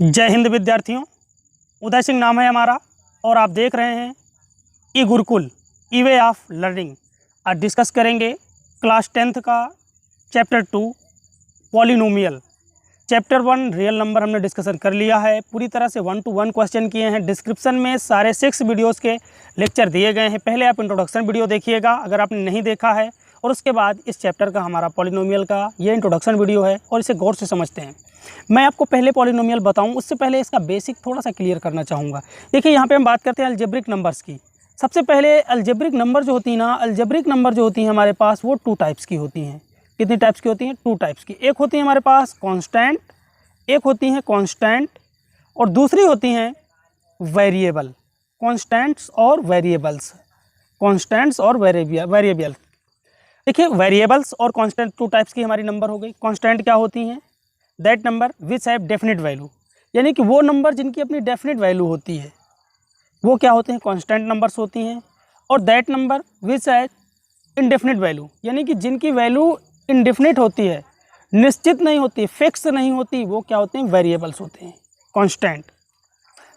जय हिंद विद्यार्थियों, उदय सिंह नाम है हमारा और आप देख रहे हैं ई गुरुकुल ई वे ऑफ लर्निंग। आज डिस्कस करेंगे क्लास 10th का chapter 2 polynomial. Chapter 1 real number हमने डिस्कशन कर लिया है, पूरी तरह से 1 to 1 क्वेश्चन किए हैं। डिस्क्रिप्शन में सारे 6 वीडियोस के लेक्चर दिए गए हैं। पहले आप इंट्रोडक्शन वीडियो देखिएगा अगर आपने नहीं देखा है, और उसके बाद इस चैप्टर का हमारा पॉलिनोमियल का ये इंट्रोडक्शन वीडियो है और इसे गौर से समझते हैं। मैं आपको पहले पॉलिनोमियल बताऊं उससे पहले इसका बेसिक थोड़ा सा क्लियर करना चाहूँगा। देखिए यहाँ पे हम बात करते हैं अलजेब्रिक नंबर्स की। सबसे पहले अलजेब्रिक नंबर जो होती है ना, अलजेब्रिक नंबर जो होती हैं हमारे पास वो 2 टाइप्स की होती हैं। कितनी टाइप्स की होती हैं? 2 टाइप्स की। एक होती है हमारे पास कांस्टेंट, एक होती हैं कांस्टेंट और दूसरी होती हैं वेरिएबल। कांस्टेंट्स और वेरिएबल्स, कांस्टेंट्स और वेरिएबल। देखिए वेरिएबल्स और कांस्टेंट 2 टाइप्स की हमारी नंबर हो गई। कांस्टेंट क्या होती हैं? That number which have definite value, यानी कि वो नंबर जिनकी अपनी डेफिनेट वैल्यू होती है वो क्या होते हैं? कांस्टेंट नंबर्स होती हैं। और that number which have indefinite value, यानी कि जिनकी वैल्यू इनडेफिनेट होती है, निश्चित नहीं होती, फिक्स नहीं होती, वो क्या होते हैं? वेरिएबल्स होते हैं। कांस्टेंट,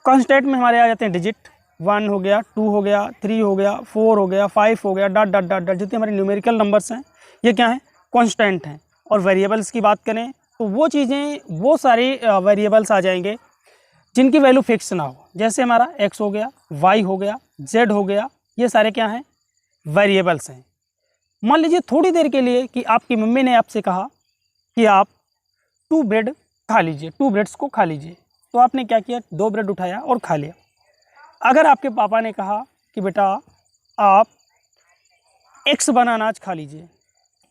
कांस्टेंट में हमारे आ जाते हैं डिजिट। 1 हो गया, 2 हो गया, 3 हो गया, 4 हो गया, 5 हो गया, डॉट डॉट डॉट डॉट, जितने हमारे न्यूमेरिकल नंबर्स हैं ये क्या हैं? कांस्टेंट हैं। और वेरिएबल्स की बात करें तो वो चीज़ें, वो सारी वेरिएबल्स आ जाएंगे जिनकी वैल्यू फिक्स ना हो। जैसे हमारा x हो गया, y हो गया, z हो गया, ये सारे क्या हैं? वेरिएबल्स हैं। मान लीजिए थोड़ी देर के लिए कि आपकी मम्मी ने आपसे कहा कि आप 2 ब्रेड खा लीजिए, 2 ब्रेड्स को खा लीजिए, तो आपने क्या किया? 2 ब्रेड उठाया और खा लिया। अगर आपके पापा ने कहा कि बेटा आप x बना अनाज खा लीजिए,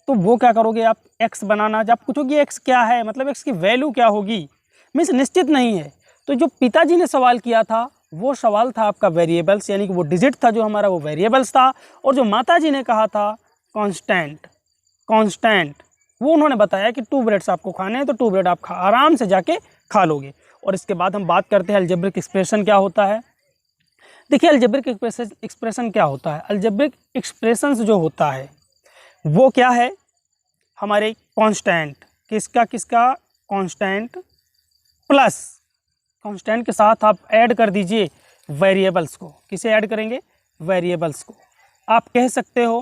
तो वो क्या करोगे? आप x बना अनाज, आप पूछोगे x क्या है, मतलब x की वैल्यू क्या होगी, मीन्स निश्चित नहीं है। तो जो पिताजी ने सवाल किया था वो सवाल था आपका वेरिएबल्स, यानी कि वो डिजिट था जो हमारा, वो वेरिएबल्स था। और जो माताजी ने कहा था कांस्टेंट, कांस्टेंट, वो उन्होंने बताया कि 2 ब्रेड्स आपको खाने हैं, तो 2 ब्रेड आप आराम से जाके खा लोगे। और इसके बाद हम बात करते हैं अलजेब्रिक एक्सप्रेशन क्या होता है। देखिए अलजेब्रिक एक्सप्रेशन क्या होता है? अलजेब्रिक एक्सप्रेशन जो होता है वो क्या है? हमारे कांस्टेंट, किसका किसका? कांस्टेंट प्लस, कांस्टेंट के साथ आप ऐड कर दीजिए वेरिएबल्स को। किसे ऐड करेंगे? वेरिएबल्स को। आप कह सकते हो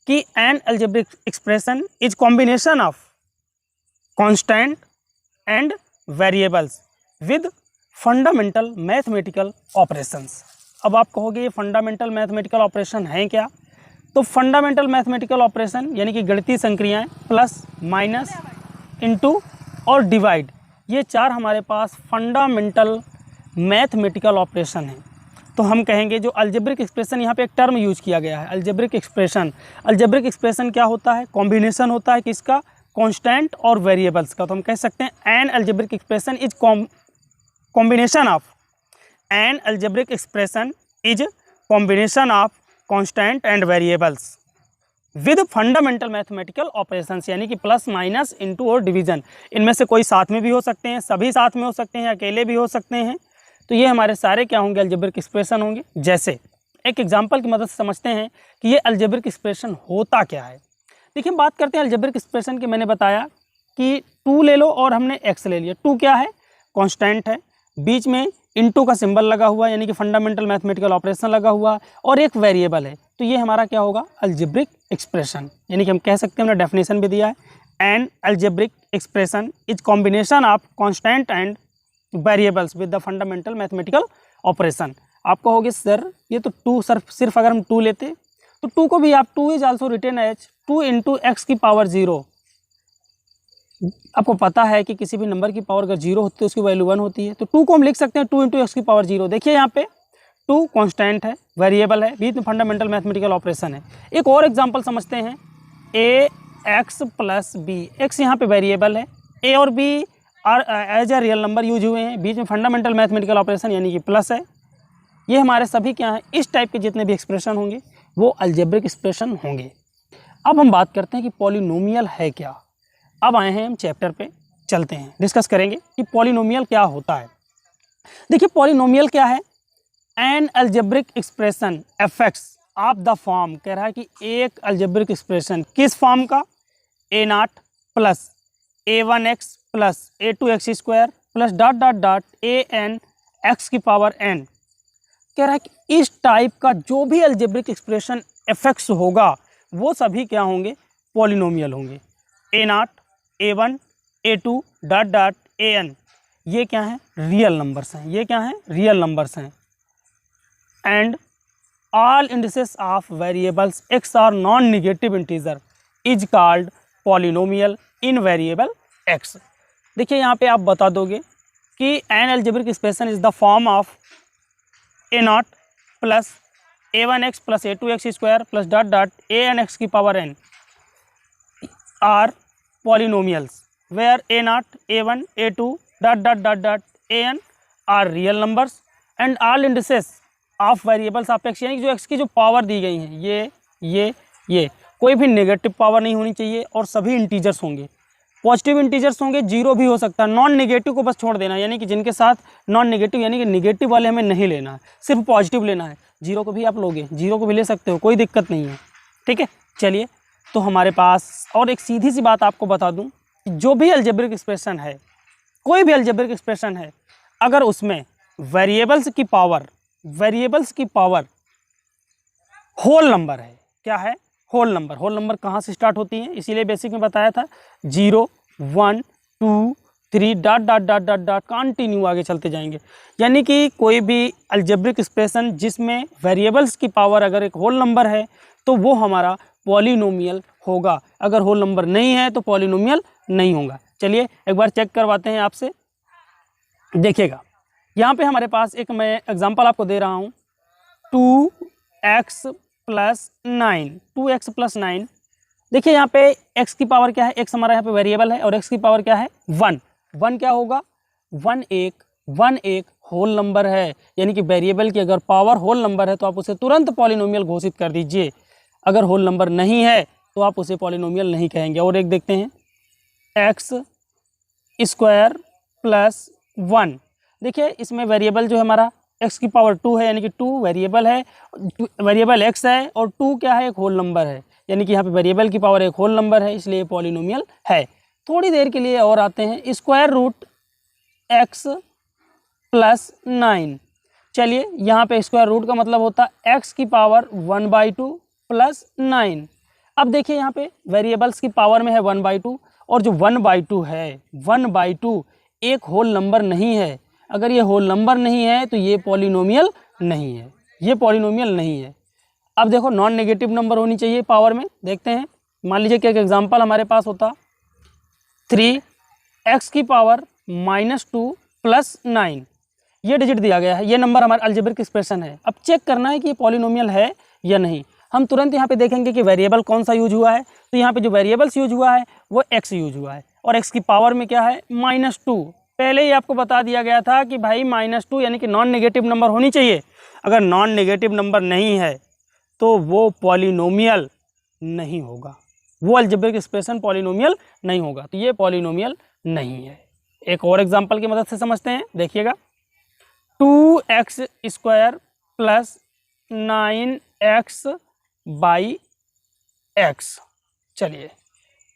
कि an algebraic expression is combination of constant and variables with fundamental mathematical operations. अब आप कहोगे ये फंडामेंटल मैथमेटिकल ऑपरेशन हैं क्या? तो फंडामेंटल मैथमेटिकल ऑपरेशन यानी कि गणितीय संक्रियाएं, प्लस, माइनस, इनटू और डिवाइड, ये 4 हमारे पास फंडामेंटल मैथमेटिकल ऑपरेशन हैं। तो हम कहेंगे जो अलजेब्रिक एक्सप्रेशन, यहाँ पे एक टर्म यूज किया गया है अलजेब्रिक एक्सप्रेशन। अलजेब्रिक एक्सप्रेशन क्या होता है? कॉम्बिनेशन होता है किसका? कांस्टेंट और वेरिएबल्स का। तो हम कह सकते हैं N algebraic expression is combination of, N algebraic expression is combination of constant and variables with fundamental mathematical operations, यानी कि प्लस, माइनस, इनटू और डिवीजन। इनमें से कोई साथ में भी हो सकते हैं, सभी साथ में हो सकते हैं, अकेले भी हो सकते हैं। तो ये हमारे सारे क्या होंगे? अलजेब्रिक एक्सप्रेशन होंगे। जैसे एक एग्जांपल की मदद से समझते हैं कि ये अलजेब्रिक एक्सप्रेशन होता क्या है। देखिए बात करते हैं अलजेब्रिक एक्सप्रेशन की। मैंने बताया कि 2 ले लो और हमने x ले लिया। 2 क्या है? कांस्टेंट है, बीच में इनटू का सिंबल लगा हुआ यानी कि फंडामेंटल मैथमेटिकल ऑपरेशन लगा हुआ, और एक वेरिएबल है। तो ये हमारा क्या होगा? अलजेब्रिक एक्सप्रेशन, यानी कि हम कह सकते हैं, हमने डेफिनेशन भी दिया है, N algebraic expression is combination of constant and variables with the fundamental mathematical operation. आप कहोगे सर ये तो 2, सर सिर्फ अगर हम 2 लेते तो 2 को भी आप 2 is also written as 2 into x की पावर 0। आपको पता है कि किसी भी नंबर की पावर अगर 0 होती है उसकी वैल्यू 1 होती है। तो 2 को हम लिख सकते हैं 2 इंटू एक्स की पावर 0। देखिए यहाँ पे 2 कांस्टेंट है, वेरिएबल है, बीच में फंडामेंटल मैथमेटिकल ऑपरेशन है। एक और एग्जांपल समझते हैं, a x plus b. X यहाँ पे वेरिएबल है, ए और b are as a real number use हुए हैं, बीच में फंडामेंटल मैथमेटिकल ऑपरेशन यानी कि प्लस है। ये हमारे सभी क्या हैं? इस टाइप के जितने भी एक्सप्रेशन होंगे वो अलजेब्रिक एक्सप्रेशन होंगे। अब हम बात करते हैं कि पॉलिनोमियल है क्या। अब आए हैं हम चैप्टर पे, चलते हैं, डिस्कस करेंगे कि पॉलिनोमियल क्या होता है। देखिए पॉलिनोमियल क्या है? N algebraic expression FX of the form, कह रहा है कि एक अलजेब्रिक एक्सप्रेशन किस फॉर्म का? a0 plus a1x plus a2x square plus dot dot dot a n x की पावर एन। कह रहा है कि इस टाइप का जो भी अलजेब्रिक एक्सप्रेशन एफएक्स होगा वो सभी क्या होंगे, पॉलिनोमियल होंगे। A not, a one, a two dot dot a n, ये क्या है, रियल नंबर्स हैं, ये क्या है, रियल नंबर्स हैं। And all indices of variables x are non negative integer is called polynomial in variable x. देखिए यहाँ पे आप बता दोगे कि an algebraic expression is the form of a naught plus a one x plus a two x square plus dot dot a n x की power n are polynomials where a not, a one, a two dot dot dot dot a n are real numbers and all indices of variables of x, यानी कि जो x की जो power दी गई हैं ये कोई भी नेगेटिव पावर नहीं होनी चाहिए और सभी इंटीजर्स होंगे। पॉजिटिव इंटीजर्स होंगे, जीरो भी हो सकता है, नॉन नेगेटिव को बस छोड़ देना, यानी कि जिनके साथ नॉन नेगेटिव यानी कि नेगेटिव वाले हमें नहीं लेना है, सिर्फ पॉजिटिव लेना है। जीरो को भी आप लोगे, जीरो को भी ले सकते हो, कोई दिक्कत नहीं है, ठीक है। चलिए, तो हमारे पास और एक सीधी सी बात आपको बता दूं, जो भी अलजेब्रिक एक्सप्रेशन है, कोई भी अलजेब्रिक एक्सप्रेशन है, अगर उसमें वेरिएबल्स की पावर होल नंबर है, क्या है, होल नंबर कहाँ से स्टार्ट होती है, इसीलिए बेसिक में बताया था 0 1 2 3 dot dot dot dot dot continue आगे चलते जाएंगे। यानी कि कोई भी अलजेब्रिक एक्सप्रेशन जिसमें वेरिएबल्स की पावर अगर एक होल नंबर है तो वो हमारा पॉलिनोमियल होगा, अगर होल नंबर नहीं है तो पॉलिनोमियल नहीं होगा। चलिए एक बार चेक करवाते हैं आपसे, देखिएगा यहाँ पे हमारे पास एक मैं एग्जांपल आपको दे रहा हूँ, 2x प्लस 9, 2x प्लस 9। देखिए यहाँ पे x की पावर क्या है, x हमारा यहाँ पे वेरिएबल है और x की पावर क्या है 1, 1 क्या होगा, 1 एक होल नंबर है, यानी कि वेरिएबल की अगर पावर होल नंबर है तो आप उसे तुरंत पॉलिनोमियल घोषित कर दीजिए, अगर होल नंबर नहीं है तो आप उसे पॉलिनोमियल नहीं कहेंगे। और एक देखते हैं एक्स स्क्वायर प्लस 1, देखिए इसमें वेरिएबल जो है हमारा x की पावर 2 है, यानी कि 2 वेरिएबल है, वेरिएबल x है और 2 क्या है, एक होल नंबर है, यानी कि यहाँ पे वेरिएबल की पावर एक होल नंबर है, इसलिए पॉलिनोमियल है। थोड़ी देर के लिए और आते हैं, स्क्वायर रूट x प्लस 9। चलिए यहाँ पे स्क्वायर रूट का मतलब होता है x की पावर 1/2 प्लस 9। अब देखिए यहाँ पे वेरिएबल्स की पावर में है 1/2 और जो 1/2 है, 1/2 एक होल नंबर नहीं है, अगर ये होल नंबर नहीं है तो ये पॉलिनोमियल नहीं है, ये पॉलिनोमियल नहीं है। अब देखो नॉन नेगेटिव नंबर होनी चाहिए पावर में, देखते हैं, मान लीजिए कि एक एग्जांपल हमारे पास होता 3x की पावर -2 प्लस 9, ये डिजिट दिया गया है, ये नंबर हमारा अलजेब्रिक एक्सप्रेशन है। अब चेक करना है कि ये पॉलिनोमियल है या नहीं। हम तुरंत यहाँ पे देखेंगे कि वेरिएबल कौन सा यूज हुआ है, तो यहाँ पे जो वेरिएबल्स यूज हुआ है वो x यूज हुआ है और x की पावर में क्या है -2। पहले ही आपको बता दिया गया था कि भाई -2 यानी कि नॉन नेगेटिव नंबर होनी चाहिए, अगर नॉन नेगेटिव नंबर नहीं है तो वो पॉलिनोमियल नहीं होगा, वो अलजेब्रिक एक्सप्रेशन पॉलिनोमियल नहीं होगा, तो ये पॉलिनोमियल नहीं है। एक और एग्जांपल की मदद से समझते हैं, देखिएगा 2x square plus 9x by x। चलिए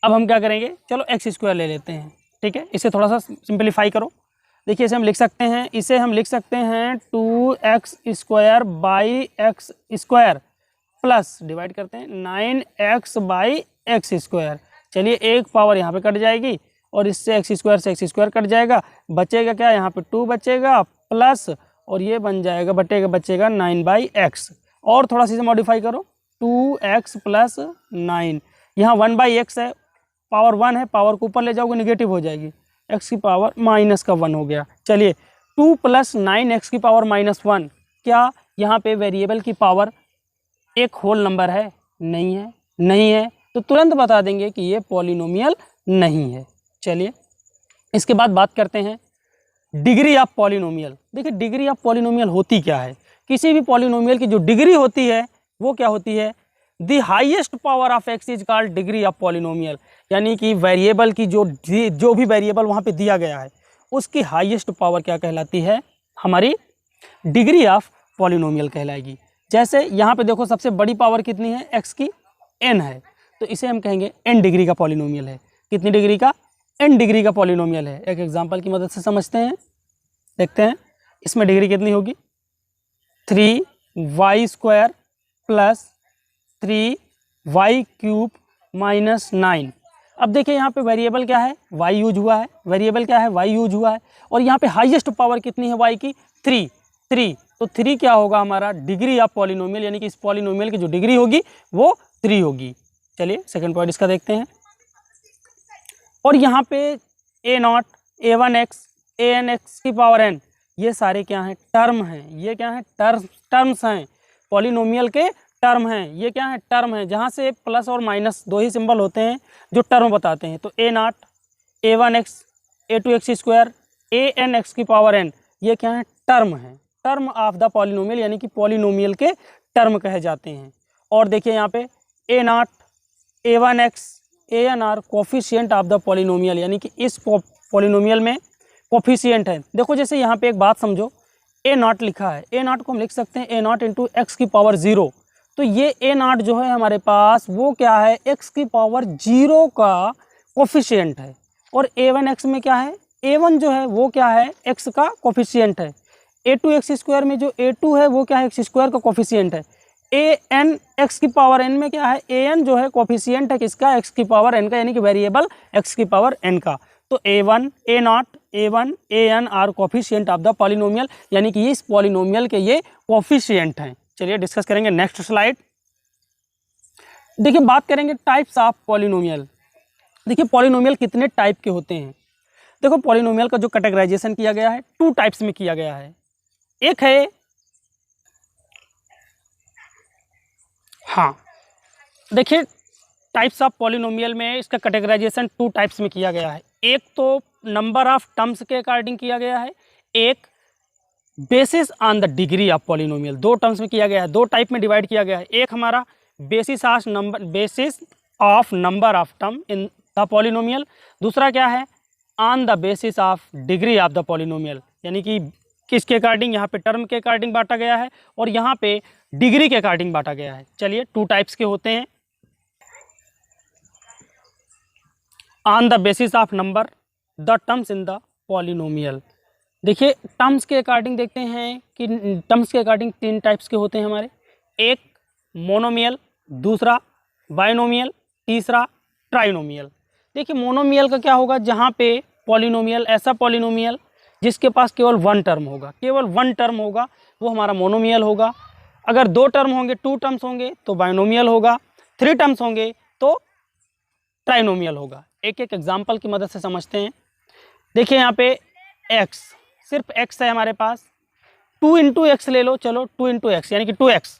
अब हम क्या करेंगे, चलो x स्क्वायर ले लेते हैं, ठीक है, इसे थोड़ा सा सिंपलीफाई करो। देखिए इसे हम लिख सकते हैं, 2x square by x square plus divide करते हैं 9x बाई x स्क्वायर। चलिए एक पावर यहाँ पे कट जाएगी और इससे x स्क्वायर से x स्क्वायर कट जाएगा, बचेगा क्या, यहाँ पे 2 बचेगा प्लस और ये बन जाएगा बचेगा 9/x। और थोड़ा सा इसे मॉडिफाई करो, 2x प्लस 9, यहाँ 1/x है, पावर 1 है, पावर को ऊपर ले जाओगे निगेटिव हो जाएगी, x की पावर -1 हो गया। चलिए 2 प्लस 9x की पावर -1, क्या यहाँ पे वेरिएबल की पावर एक होल नंबर है, नहीं है, तो तुरंत बता देंगे कि ये पॉलिनोमियल नहीं है। चलिए इसके बाद बात करते हैं डिग्री ऑफ पॉलिनोमियल। देखिए डिग्री ऑफ पॉलिनोमियल होती क्या है, किसी भी पॉलिनोमियल की जो डिग्री होती है वो क्या होती है, the highest power of x is called degree of polynomial, यानी कि वेरिएबल की जो भी वेरिएबल वहाँ पे दिया गया है उसकी हाईएस्ट पावर क्या कहलाती है, हमारी डिग्री ऑफ पॉलिनोमियल कहलाएगी। जैसे यहाँ पे देखो सबसे बड़ी पावर कितनी है, x की n है, तो इसे हम कहेंगे n डिग्री का पॉलिनोमियल है। कितनी डिग्री का, n डिग्री का पॉलिनोमियल है। एक एग्जांपल की मदद से समझते हैं, देखते हैं इसमें डिग्री कितनी होगी, 3y² प्लस 3y³ माइनस 9। अब देखिए यहाँ पे वेरिएबल क्या है, y यूज हुआ है, वेरिएबल क्या है, y यूज हुआ है, और यहाँ पे हाईएस्ट पावर कितनी है y की, 3। तो 3 क्या होगा हमारा, डिग्री ऑफ पॉलिनोमियल, यानी कि इस पॉलिनोमियल की जो डिग्री होगी वो 3 होगी। चलिए सेकंड पॉइंट इसका देखते हैं। और यहाँ पे a0, a1x, anx की पावर n, ये सारे क्या हैं, टर्म हैं। ये क्या हैं, टर्म्स हैं, पॉलिनोमियल के टर्म हैं। ये क्या है, टर्म है, जहाँ से प्लस और माइनस दो ही सिंबल होते हैं जो टर्म बताते हैं। तो a0, a1x, a2x², anx की पावर n, ये क्या है, टर्म है, टर्म ऑफ द पॉलिनोमियल, यानी कि पॉलिनोमियल के टर्म कहे जाते हैं। और देखिए यहाँ पे a0, a1x, an are coefficient of the polynomial, यानी कि इस पॉलिनोमियल में कोफिशिएंट है। देखो जैसे यहाँ पे एक बात समझो, a0 लिखा है, a0 को हम लिख सकते हैं a0 इंटू एक्स की पावर 0। तो ये a0 जो है हमारे पास वो क्या है, x की पावर 0 का कोफिशिएंट है। और a1x में क्या है, a1 जो है वो क्या है, x का कोफिशिएंट है। a2x² में जो a2 है वो क्या है, x² का कोफिशिएंट है। an x की पावर n में क्या है, an जो है कोफिशिएंट है किसका, x की पावर n का, यानी कि वेरिएबल x की पावर n का। तो a1, a0, a1, an are coefficient of the polynomial, यानी कि इस पॉलिनोमियल के ये कोफिशिएंट हैं। चलिए डिस्कस करेंगे नेक्स्ट स्लाइड। देखिए बात करेंगे टाइप्स ऑफ पॉलिनोमियल। देखिए पॉलिनोमियल कितने टाइप के होते हैं। देखो पॉलिनोमियल का जो कैटेगराइजेशन किया गया है 2 टाइप्स में किया गया है। एक है, हाँ देखिए टाइप्स ऑफ पॉलिनोमियल में इसका कैटेगराइजेशन 2 टाइप्स में किया गया है। एक तो नंबर ऑफ टर्म्स के अकॉर्डिंग किया गया है, एक basis on the degree of polynomial. 2 terms में किया गया है, 2 टाइप में डिवाइड किया गया है। एक हमारा basis of number of term in the polynomial, दूसरा क्या है, on the basis of degree of the polynomial, यानी कि किसके अकॉर्डिंग, यहाँ पे टर्म के अकॉर्डिंग बांटा गया है और यहाँ पे डिग्री के अकॉर्डिंग बांटा गया है। चलिए 2 टाइप्स के होते हैं। On the basis of number the terms in the polynomial. देखिए टर्म्स के अकॉर्डिंग देखते हैं कि टर्म्स के अकॉर्डिंग 3 टाइप्स के होते हैं हमारे। एक मोनोमियल, दूसरा बाइनोमियल, तीसरा ट्राइनोमियल। देखिए मोनोमियल का क्या होगा, जहाँ पे पॉलिनोमियल, ऐसा पॉलिनोमियल जिसके पास केवल 1 टर्म होगा, केवल 1 टर्म होगा, वो हमारा मोनोमियल होगा। अगर 2 टर्म होंगे, 2 टर्म्स होंगे तो बाइनोमियल होगा, 3 टर्म्स होंगे तो ट्राइनोमियल होगा। एक एक एग्जाम्पल की मदद से समझते हैं। देखिए यहाँ पे x, सिर्फ x है हमारे पास, 2 इंटू एक्स ले लो, चलो 2 इंटू एक्स यानी कि 2x।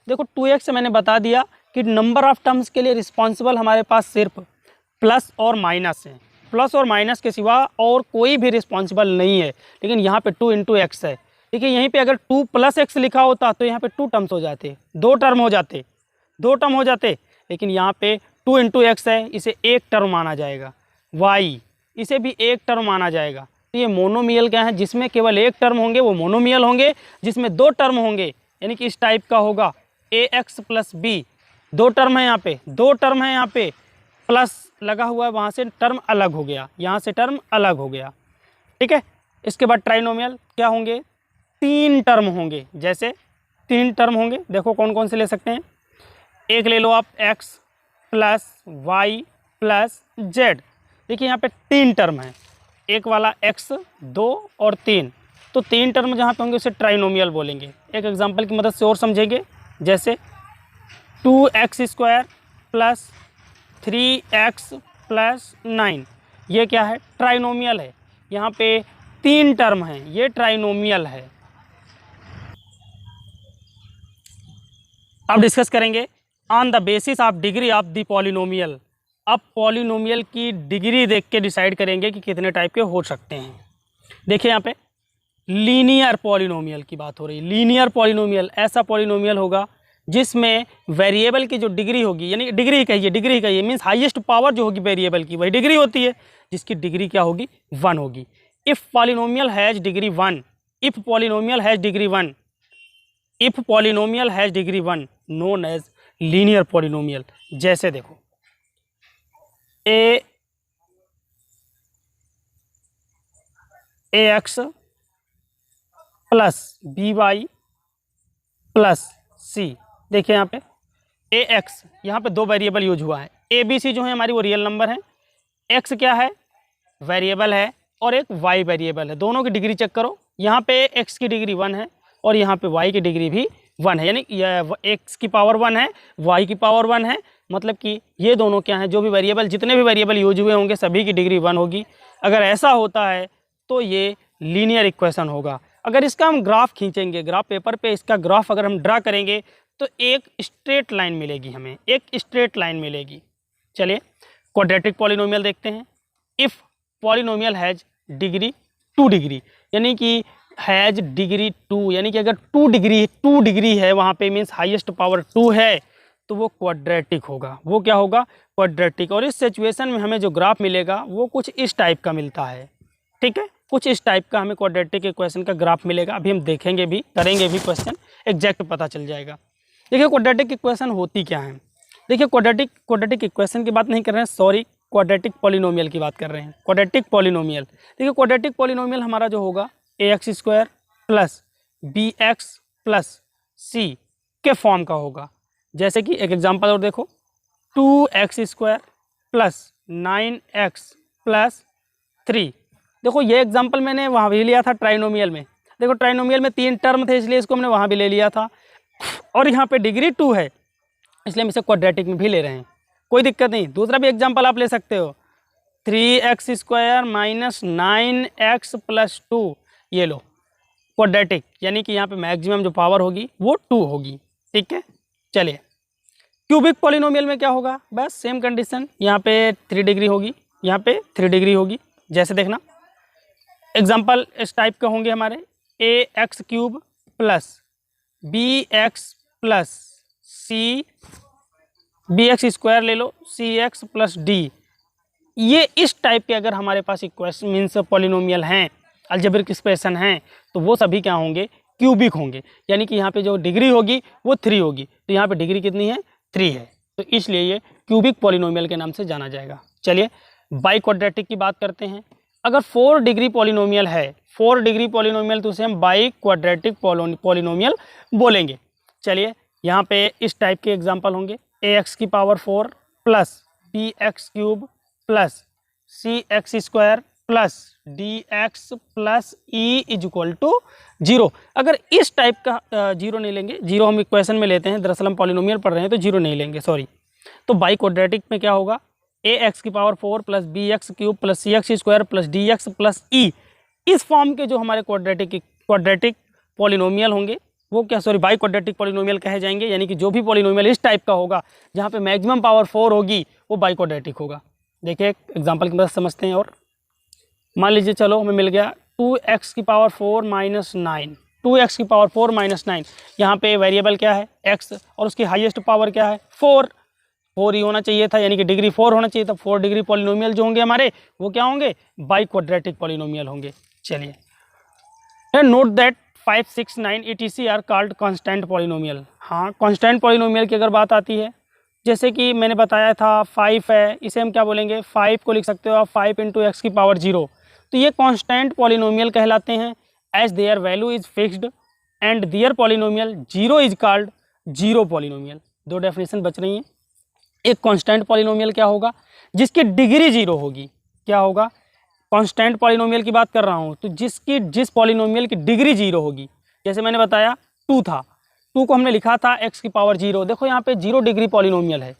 देखो 2x से मैंने बता दिया कि नंबर ऑफ टर्म्स के लिए रिस्पॉन्सिबल हमारे पास सिर्फ प्लस और माइनस है, प्लस और माइनस के सिवा और कोई भी रिस्पॉन्सिबल नहीं है। लेकिन यहाँ पे 2 इंटू एक्स है। देखिए यहीं पे अगर 2 प्लस एक्स लिखा होता तो यहाँ पे 2 टर्म्स हो जाते, 2 टर्म हो जाते, 2 टर्म हो जाते। लेकिन यहाँ पे 2 इंटू एक्स है, इसे 1 टर्म माना जाएगा। y, इसे भी 1 टर्म माना जाएगा। तो ये मोनोमियल क्या है, जिसमें केवल 1 टर्म होंगे वो मोनोमियल होंगे, जिसमें 2 टर्म होंगे यानी कि इस टाइप का होगा ax प्लस बी। 2 टर्म है यहाँ पे, 2 टर्म है यहाँ पे, प्लस लगा हुआ है, वहाँ से टर्म अलग हो गया, यहाँ से टर्म अलग हो गया। ठीक है, इसके बाद ट्राइनोमियल क्या होंगे, 3 टर्म होंगे। जैसे 3 टर्म होंगे, देखो कौन कौन से ले सकते हैं। एक ले लो आप x plus y plus z. देखिए यहाँ पे 3 टर्म है, एक वाला x, 2 और 3। तो 3 टर्म जहाँ पे होंगे उसे ट्राइनोमियल बोलेंगे। एक एग्जांपल की मदद से और समझेंगे, जैसे 2x² प्लस 3x प्लस 9, ये क्या है, ट्राइनोमियल है। यहाँ पे 3 टर्म हैं, ये ट्राइनोमियल है। अब डिस्कस करेंगे on the basis of degree of the polynomial. अब पॉलिनोमियल की डिग्री देख के डिसाइड करेंगे कि कितने टाइप के हो सकते हैं। देखिए यहाँ पे लीनियर पॉलिनोमियल की बात हो रही है। लीनियर पॉलिनोमियल ऐसा पॉलिनोमियल होगा जिसमें वेरिएबल की जो डिग्री होगी, यानी डिग्री कहिए मीन्स हाईएस्ट पावर जो होगी वेरिएबल की, वही डिग्री होती है, जिसकी डिग्री क्या होगी, 1 होगी। If polynomial has degree 1, if polynomial has degree 1, if polynomial has degree 1 known as linear polynomial. जैसे देखो ax plus by plus c। देखिए यहाँ पे ax, यहाँ पे दो वेरिएबल यूज हुआ है। abc जो है हमारी वो रियल नंबर है, x क्या है वेरिएबल है और एक y वेरिएबल है। दोनों की डिग्री चेक करो, यहाँ पे x की डिग्री 1 है और यहाँ पे y की डिग्री भी 1 है, यानी x की पावर 1 है, y की पावर 1 है। मतलब कि ये दोनों क्या हैं, जो भी वेरिएबल, जितने भी वेरिएबल यूज हुए होंगे सभी की डिग्री 1 होगी। अगर ऐसा होता है तो ये लीनियर इक्वेशन होगा। अगर इसका हम ग्राफ खींचेंगे, ग्राफ पेपर पे इसका ग्राफ अगर हम ड्रा करेंगे तो एक स्ट्रेट लाइन मिलेगी, हमें एक स्ट्रेट लाइन मिलेगी। चलिए क्वाड्रेटिक पॉलिनोमियल देखते हैं। If polynomial has degree 2 degree, यानी कि हैज डिग्री 2, यानी कि अगर 2 डिग्री है वहाँ पे, मीन्स हाईएस्ट पावर 2 है, तो वो क्वाड्रेटिक होगा। वो क्या होगा, क्वाड्रेटिक। और इस सिचुएशन में हमें जो ग्राफ मिलेगा वो कुछ इस टाइप का मिलता है, ठीक है, कुछ इस टाइप का हमें क्वाड्रेटिक इक्वेशन का ग्राफ मिलेगा। अभी हम देखेंगे भी, करेंगे भी क्वेश्चन, एग्जैक्ट पता चल जाएगा। देखिए क्वाड्रेटिक इक्वेशन होती क्या है। देखिए क्वाड्रेटिक इक्वेशन की बात नहीं कर रहे हैं, सॉरी, क्वाड्रेटिक पॉलिनोमियल की बात कर रहे हैं। क्वाड्रेटिक पॉलिनोमियल, देखिए क्वाड्रेटिक पॉलिनोमियल हमारा जो होगा ax² plus bx plus c के फॉर्म का होगा। जैसे कि एक एग्जांपल और देखो, 2x² प्लस 9x प्लस 3। देखो ये एग्जांपल मैंने वहाँ भी लिया था ट्राइनोमियल में। देखो ट्राइनोमियल में 3 टर्म थे, इसलिए इसको हमने वहाँ भी ले लिया था। और यहाँ पे डिग्री 2 है, इसलिए हम इसे क्वाड्रेटिक में भी ले रहे हैं, कोई दिक्कत नहीं। दूसरा भी एग्जांपल आप ले सकते हो, 3x² माइनस 9x प्लस 2, ये लो क्वाड्रेटिक, यानी कि यहाँ पे मैक्सिमम जो पावर होगी वो 2 होगी, ठीक है। चलिए क्यूबिक पॉलिनोमियल में क्या होगा, बस सेम कंडीशन, यहाँ पे 3 डिग्री होगी, यहाँ पे 3 डिग्री होगी। जैसे देखना एग्जांपल इस टाइप के होंगे हमारे, ax³ plus bx plus c, bx² ले लो, cx प्लस d। ये इस टाइप के अगर हमारे पास इक्वेशन मीन्स पॉलिनोमियल हैं, अलजेब्रिक एक्सप्रेशन हैं, तो वो सभी क्या होंगे, क्यूबिक होंगे। यानी कि यहाँ पे जो डिग्री होगी वो 3 होगी, तो यहाँ पे डिग्री कितनी है, 3 है, तो इसलिए ये क्यूबिक पॉलिनोमियल के नाम से जाना जाएगा। चलिए बाई क्वाड्रेटिक की बात करते हैं। अगर 4 डिग्री पॉलिनोमियल है, 4 डिग्री पॉलिनोमियल, तो उसे हम बाई क्वाड्रेटिक पॉलिनोमियल बोलेंगे। चलिए यहाँ पे इस टाइप के एग्जांपल होंगे, ax⁴ plus bx³ plus cx² plus dx plus e equal to 0। अगर इस टाइप का 0 नहीं लेंगे, 0 हम इक्वेशन में लेते हैं, दरअसल हम पॉलिनोमियल पढ़ रहे हैं तो 0 नहीं लेंगे, सॉरी। तो बाई क्वाड्रेटिक में क्या होगा, ax⁴ plus bx³ plus cx² plus dx plus e, इस फॉर्म के जो हमारे क्वाड्रेटिक पॉलिनोमियल होंगे वो क्या, सॉरी, बाई क्वाड्रेटिक पॉलिनोमियल कहे जाएंगे। यानी कि जो भी पॉलिनोमियल इस टाइप का होगा जहाँ पे मैक्सिमम पावर 4 होगी वो बाई क्वाड्रेटिक होगा। देखिए एग्जांपल की मदद समझते हैं। और मान लीजिए चलो हमें मिल गया 2x⁴ माइनस 9, 2x⁴ माइनस 9, यहाँ पे वेरिएबल क्या है x और उसकी हाईएस्ट पावर क्या है 4 ही होना चाहिए था, यानी कि डिग्री 4 होना चाहिए था। 4 डिग्री पॉलिनोमियल जो होंगे हमारे वो क्या होंगे, बाई क्वाड्रेटिक पॉलिनोमियल होंगे। चलिए note that 5, 6, 9 etc are called constant polynomial. हाँ, कांस्टेंट पॉलिनोमियल की अगर बात आती है, जैसे कि मैंने बताया था 5 है, इसे हम क्या बोलेंगे, 5 को लिख सकते हो आप 5 × x⁴, तो ये कांस्टेंट पॉलिनोमियल कहलाते हैं। As their value is fixed and their polynomial 0 is called zero polynomial. 2 definition बच रही हैं। एक कांस्टेंट पॉलिनोमियल क्या होगा, जिसकी डिग्री 0 होगी, क्या होगा, कांस्टेंट पॉलिनोमियल की बात कर रहा हूँ, तो जिस पॉलिनोमियल की डिग्री 0 होगी, जैसे मैंने बताया 2 था, 2 को हमने लिखा था x⁴। देखो यहाँ पे 0 डिग्री पॉलिनोमियल है,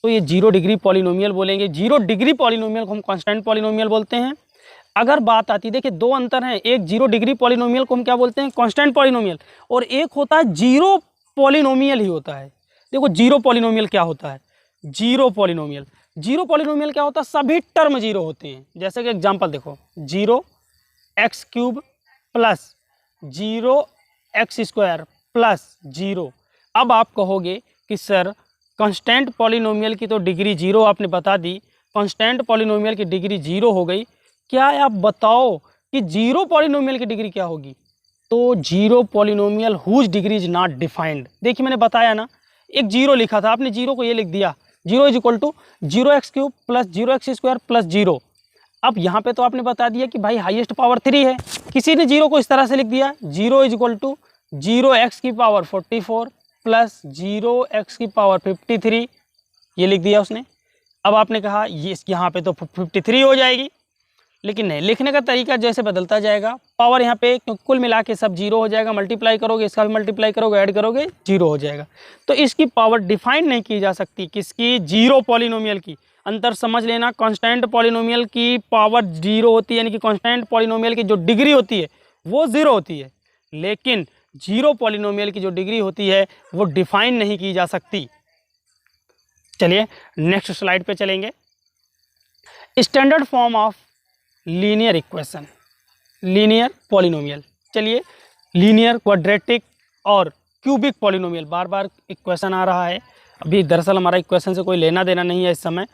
तो ये 0 डिग्री पॉलिनोमियल बोलेंगे। 0 डिग्री पॉलिनोमियल को हम कांस्टेंट पॉलिनोमियल बोलते हैं। अगर बात आती है, देखिए 2 अंतर हैं, एक 0 डिग्री पॉलिनोमियल को हम क्या बोलते हैं, कांस्टेंट पॉलिनोमियल, और एक होता है 0 पॉलिनोमियल ही होता है। देखो 0 पॉलिनोमियल क्या होता है, 0 पॉलिनोमियल क्या होता है, सभी टर्म 0 होते हैं। जैसे कि एग्जांपल देखो, 0x³ प्लस 0x² प्लस 0। अब आप कहोगे कि सर कांस्टेंट पॉलिनोमियल की तो डिग्री 0 आपने बता दी, कांस्टेंट पॉलिनोमियल की डिग्री 0 हो गई, क्या आप बताओ कि 0 पॉलिनोमियल की डिग्री क्या होगी। तो 0 polynomial whose degree is not defined. देखिए मैंने बताया ना, एक 0 लिखा था, आपने 0 को ये लिख दिया, 0 is equal to 0x³ plus 0x² plus 0। अब यहाँ पे तो आपने बता दिया कि भाई हाईएस्ट पावर 3 है, किसी ने 0 को इस तरह से लिख दिया, 0 इज इक्वल टू 0x की पावर 44 प्लस 0x की पावर 53, ये लिख दिया उसने। अब आपने कहा ये यहाँ पे तो 53 हो जाएगी, लेकिन नहीं, लिखने का तरीका जैसे बदलता जाएगा, पावर यहाँ पे कुल मिला के सब 0 हो जाएगा, मल्टीप्लाई करोगे इसका भी मल्टीप्लाई करोगे, ऐड करोगे 0 हो जाएगा। तो इसकी पावर डिफाइन नहीं की जा सकती, किसकी, 0 पॉलिनोमियल की। अंतर समझ लेना, कांस्टेंट पॉलिनोमियल की पावर 0 होती है, यानी कि कांस्टेंट पॉलिनोमियल की जो डिग्री होती है वो 0 होती है, लेकिन 0 पॉलिनोमियल की जो डिग्री होती है वो डिफाइन नहीं की जा सकती। चलिए नेक्स्ट स्लाइड पे चलेंगे। Standard form of linear equation, linear polynomial. चलिए लीनियर, क्वाड्रेटिक और क्यूबिक पॉलिनोमियल, बार बार इक्वेशन आ रहा है, अभी दरअसल हमारा इक्वेशन से कोई लेना देना नहीं है इस समय।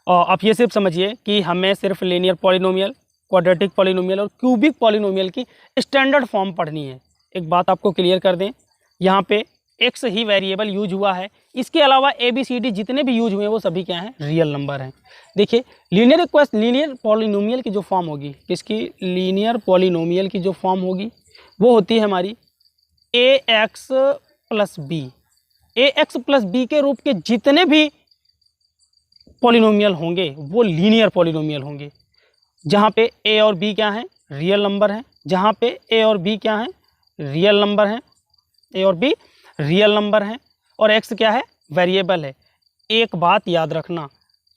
और आप ये सिर्फ समझिए कि हमें सिर्फ लीनियर पॉलिनोमियल, क्वाड्रेटिक पॉलिनोमियल और क्यूबिक पॉलिनोमियल की स्टैंडर्ड फॉर्म पढ़नी है। एक बात आपको क्लियर कर दें, यहाँ पे एक्स ही वेरिएबल यूज हुआ है, इसके अलावा ABCD जितने भी यूज हुए वो सभी क्या हैं, रियल नंबर हैं। देखिए लीनियर पॉलिनोमियल की जो फॉर्म होगी, किसकी, लीनियर पॉलिनोमियल की जो फॉर्म होगी वो होती है हमारी AX plus b. AX plus b के रूप के जितने भी पॉलिनोमियल होंगे वो लीनियर पॉलिनोमियल होंगे, जहाँ पे A और B क्या हैं, रियल नंबर हैं, जहाँ पे A और B क्या हैं, रियल नंबर हैं, A और B रियल नंबर हैं, और x क्या है, वेरिएबल है। एक बात याद रखना,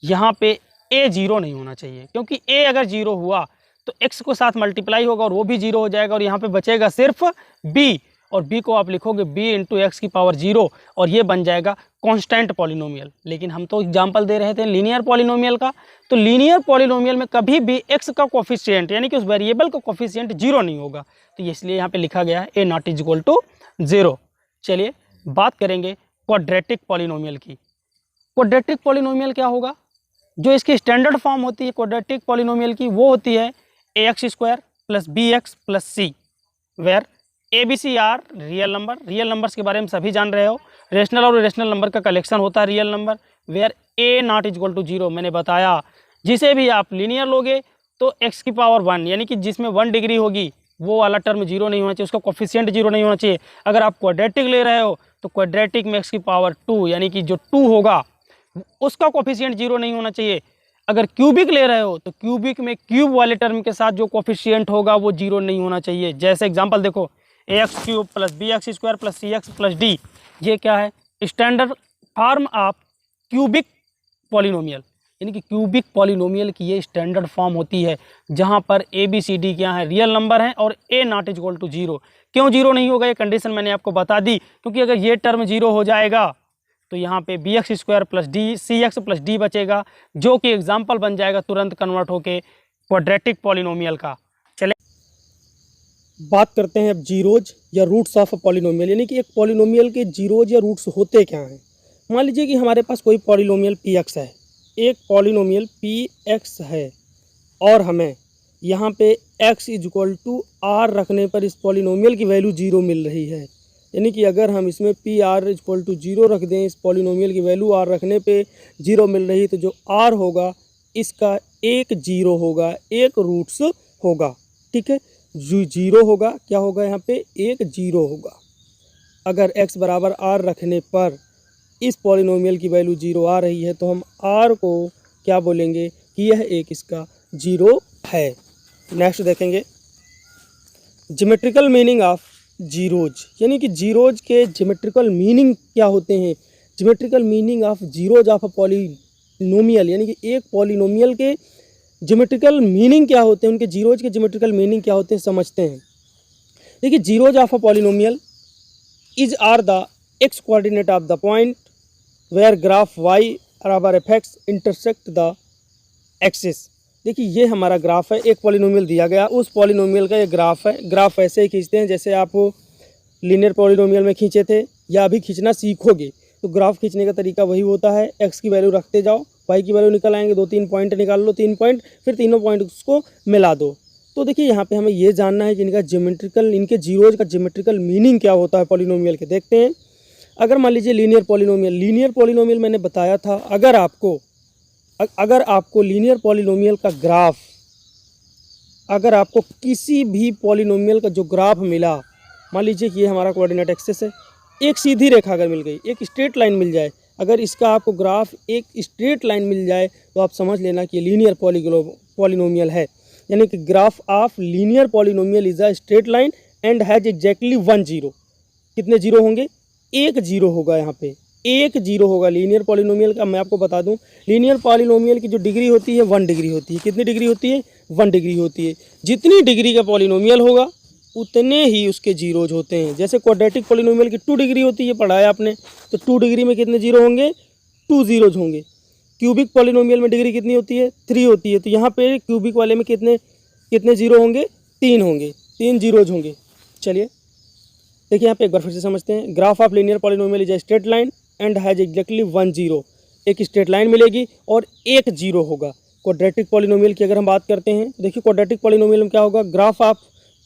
यहाँ पे a 0 नहीं होना चाहिए, क्योंकि a अगर 0 हुआ तो x को साथ मल्टीप्लाई होगा और वो भी 0 हो जाएगा, और यहाँ पे बचेगा सिर्फ b, और b को आप लिखोगे b इंटू एक्स की पावर 0, और ये बन जाएगा कांस्टेंट पॉलिनोमियल। लेकिन हम तो एग्जाम्पल दे रहे थे लीनियर पॉलिनोमियल का, तो लीनियर पॉलिनोमियल में कभी भी x का कोफिशिएंट यानी कि उस वेरिएबल का कोफिशिएंट 0 नहीं होगा, तो इसलिए यहाँ पे लिखा गया है a not is equal to 0। चलिए बात करेंगे क्वाड्रेटिक पॉलिनोमियल की। क्वाड्रेटिक पॉलिनोमियल क्या होगा, जो इसकी स्टैंडर्ड फॉर्म होती है क्वाड्रेटिक पॉलिनोमियल की वो होती है ax² plus bx plus c, where ABC are real number. Real numbers के बारे में सभी जान रहे हो, रेशनल और इरेशनल नंबर का कलेक्शन होता है real number, where a not is equal to 0। मैंने बताया जिसे भी आप लीनियर लोगे तो x की पावर 1 यानी कि जिसमें 1 डिग्री होगी वो वाला टर्म 0 नहीं होना चाहिए, उसका कोफिशिएंट 0 नहीं होना चाहिए। अगर आप क्वाड्रेटिक ले रहे हो तो क्वाड्रेटिक में x की पावर 2 यानी कि जो 2 होगा उसका कोफिशिएंट 0 नहीं होना चाहिए। अगर क्यूबिक ले रहे हो तो क्यूबिक में क्यूब वाले टर्म के साथ जो कोफिशिएंट होगा वो 0 नहीं होना चाहिए। जैसे एग्जांपल देखो, ax³ plus bx² plus cx plus d, ये क्या है, standard form of cubic polynomial, यानी कि क्यूबिक पॉलिनोमियल की ये स्टैंडर्ड फॉर्म होती है, जहाँ पर ABCD क्या है, रियल नंबर हैं, और a not is equal to 0। क्यों 0 नहीं होगा, ये कंडीशन मैंने आपको बता दी, क्योंकि अगर ये टर्म 0 हो जाएगा तो यहाँ पे bx² plus cx plus d बचेगा, जो कि एग्जाम्पल बन जाएगा तुरंत कन्वर्ट होके क्वाड्रेटिक पॉलिनोमियल का। चले बात करते हैं अब जीरोज या रूट्स ऑफ अ पॉलिनोमियल, यानी कि एक पॉलिनोमियल के जीरोज या रूट्स होते क्या हैं। मान लीजिए कि हमारे पास कोई पॉलिनोमियल px है, एक पॉलिनोमियल px है, और हमें यहाँ पे x is equal to r रखने पर इस पॉलिनोमियल की वैल्यू 0 मिल रही है। यानी कि अगर हम इसमें pr इज इक्वल टू 0 रख दें, इस पॉलिनोमियल की वैल्यू r रखने पे 0 मिल रही है, तो जो r होगा इसका एक 0 होगा, एक रूट्स होगा। ठीक है, जो 0 होगा क्या होगा, यहाँ पे एक 0 होगा। अगर x बराबर r रखने पर इस पॉलिनोमियल की वैल्यू 0 आ रही है तो हम r को क्या बोलेंगे कि यह एक इसका 0 है। नेक्स्ट देखेंगे ज्योमेट्रिकल मीनिंग ऑफ जीरोज, यानी कि जीरोज के ज्योमेट्रिकल मीनिंग क्या होते हैं। Geometrical meaning of zeros of a polynomial, यानी कि एक पॉलिनोमियल के ज्योमेट्रिकल मीनिंग क्या होते हैं, उनके जीरोज के ज्योमेट्रिकल मीनिंग क्या होते हैं समझते हैं। देखिए zeros of a polynomial is are the x coordinate of the point where graph y बराबर fx इंटरसेक्ट द एक्सिस। देखिए ये हमारा ग्राफ है, एक पॉलिनोमियल दिया गया, उस पॉलिनोमियल का ये ग्राफ है। ग्राफ ऐसे ही खींचते हैं जैसे आप लीनियर पॉलिनोमियल में खींचे थे, या अभी खींचना सीखोगे तो ग्राफ खींचने का तरीका वही होता है। x की वैल्यू रखते जाओ, y की वैल्यू निकल आएंगे, 2-3 पॉइंट निकाल लो, 3 पॉइंट, फिर तीनों पॉइंट उसको मिला दो। तो देखिए यहाँ पे हमें ये जानना है कि इनका ज्योमेट्रिकल, इनके जीरोज का ज्योमेट्रिकल मीनिंग क्या होता है पॉलिनोमियल के। देखते हैं, अगर मान लीजिए लीनियर पॉलिनोमियल मैंने बताया था, अगर आपको लीनियर पॉलिनोमियल का ग्राफ अगर आपको किसी भी पॉलिनोमियल का जो ग्राफ मिला, मान लीजिए कि ये हमारा कोऑर्डिनेट एक्सिस है, एक सीधी रेखा अगर मिल गई, एक स्ट्रेट लाइन मिल जाए, अगर इसका आपको ग्राफ एक स्ट्रेट लाइन मिल जाए तो आप समझ लेना कि लीनियर पॉलिनोमियल है। यानी कि graph of linear polynomial is a straight line and has exactly 1 zero. कितने जीरो होंगे? एक जीरो होगा, यहाँ पे एक जीरो होगा लीनियर पॉलिनोमियल का। मैं आपको बता दूं, लीनियर पॉलिनोमियल की जो डिग्री होती है 1 डिग्री होती है। कितनी डिग्री होती है? 1 डिग्री होती है। जितनी डिग्री का पॉलिनोमियल होगा उतने ही उसके जीरोज होते हैं। जैसे क्वाड्रेटिक पॉलिनोमियल की 2 डिग्री होती है, पढ़ा है आपने, तो 2 डिग्री में कितने जीरो होंगे? 2 जीरोज होंगे। क्यूबिक पॉलिनोमियल में डिग्री कितनी होती है? 3 होती है। तो यहाँ पे क्यूबिक वाले में कितने जीरो होंगे? 3 होंगे, 3 जीरोज होंगे। चलिए देखिए यहाँ पे एक बार फिर से समझते हैं। Graph of linear polynomial is a straight line and has exactly 1 zero. एक स्ट्रेट लाइन मिलेगी और एक जीरो होगा। क्वाड्रेटिक पॉलिनोमियल की अगर हम बात करते हैं, देखिए क्वाड्रेटिक पॉलिनोमियल में क्या होगा? Graph of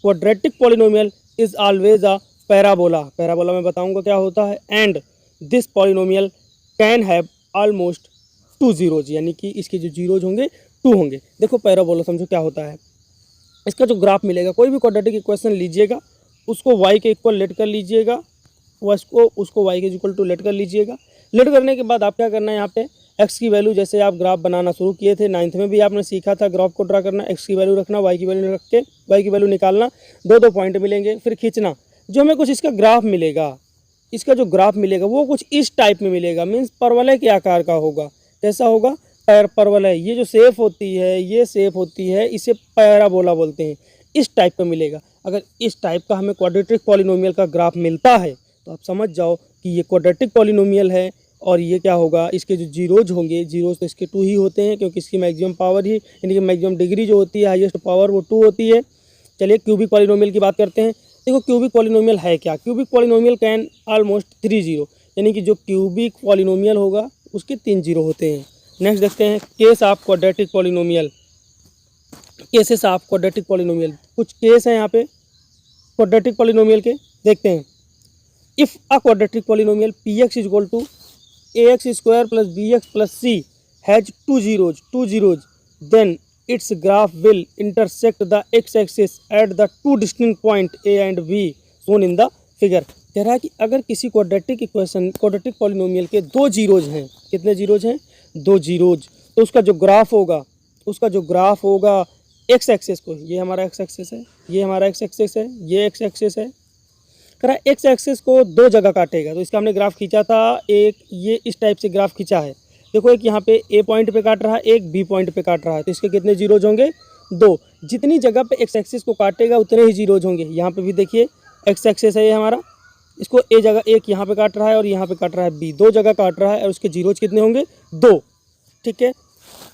quadratic polynomial is always a parabola. Parabola में बताऊंगा क्या होता है। And this polynomial can have almost 2 zeros, यानी कि इसके जो जीरोज होंगे 2 होंगे। देखो पैराबोला समझो क्या होता है। इसका जो ग्राफ मिलेगा, कोई भी क्वाड्रेटिक इक्वेशन लीजिएगा, उसको y के इक्वल लेट कर लीजिएगा, उसको y के इक्वल टू लेट कर लीजिएगा। लेट करने के बाद आप क्या करना है, यहाँ पे x की वैल्यू, जैसे आप ग्राफ बनाना शुरू किए थे 9th में भी आपने सीखा था ग्राफ को ड्रा करना, x की वैल्यू रखना, y की वैल्यू रख के y की वैल्यू निकालना, 2 पॉइंट मिलेंगे, फिर खींचना। जो हमें कुछ इसका ग्राफ मिलेगा, इसका जो ग्राफ मिलेगा वो कुछ इस टाइप में मिलेगा, मीन्स परवलय के आकार का होगा। कैसा होगा? परवलय। ये जो शेप होती है, ये शेप होती है, इसे पैराबोला बोलते हैं। इस टाइप का मिलेगा। अगर इस टाइप का हमें क्वाड्रेटिक पॉलिनोमियल का ग्राफ मिलता है तो आप समझ जाओ कि ये क्वाड्रेटिक पॉलिनोमियल है। और ये क्या होगा? इसके जो जीरोज होंगे, जीरोज तो इसके 2 ही होते हैं, क्योंकि इसकी मैक्सिमम पावर ही, यानी कि मैक्सिमम डिग्री जो होती है, हाईएस्ट पावर, वो 2 होती है। चलिए क्यूबिक पॉलिनोमियल की बात करते हैं। देखो क्यूबिक पॉलिनोमियल है क्या? Cubic polynomial can almost 3 zero, यानी कि जो क्यूबिक पॉलिनोमियल होगा उसके 3 जीरो होते हैं। नेक्स्ट देखते हैं case of quadratic polynomial. Cases of quadratic polynomial, कुछ केस हैं यहाँ पे क्वाड्रेटिक पॉलिनोमियल के, देखते हैं। If a quadratic polynomial p x is equal to a x square plus b x plus c has 2 zeros, then its graph will intersect the x axis at the 2 distinct point a and b shown in the figure. कह रहा है कि अगर किसी quadratic polynomial के 2 zeros हैं, कितने zeros हैं? 2 जीरोज, तो उसका जो ग्राफ होगा एक्स एक्सिस को, ये हमारा एक्स एक्सिस है, ये हमारा एक्स एक्सिस है, ये एक्स एक्सिस है। कह रहा है एक्स एक्सिस को 2 जगह काटेगा। तो इसका हमने ग्राफ खींचा था, एक ये इस टाइप से ग्राफ खींचा है। देखो एक यहाँ पे ए पॉइंट पे काट रहा है, एक बी पॉइंट पे काट रहा है, तो इसके कितने जीरोज होंगे? 2। जितनी जगह पे एक्स एक्सिस को काटेगा उतने ही जीरोज होंगे। यहाँ पे भी देखिए एक्स एक्सिस है ये हमारा, इसको ए जगह, एक यहाँ पे काट रहा है और यहाँ पे काट रहा है बी, 2 जगह काट रहा है और उसके जीरोज कितने होंगे? 2। ठीक है,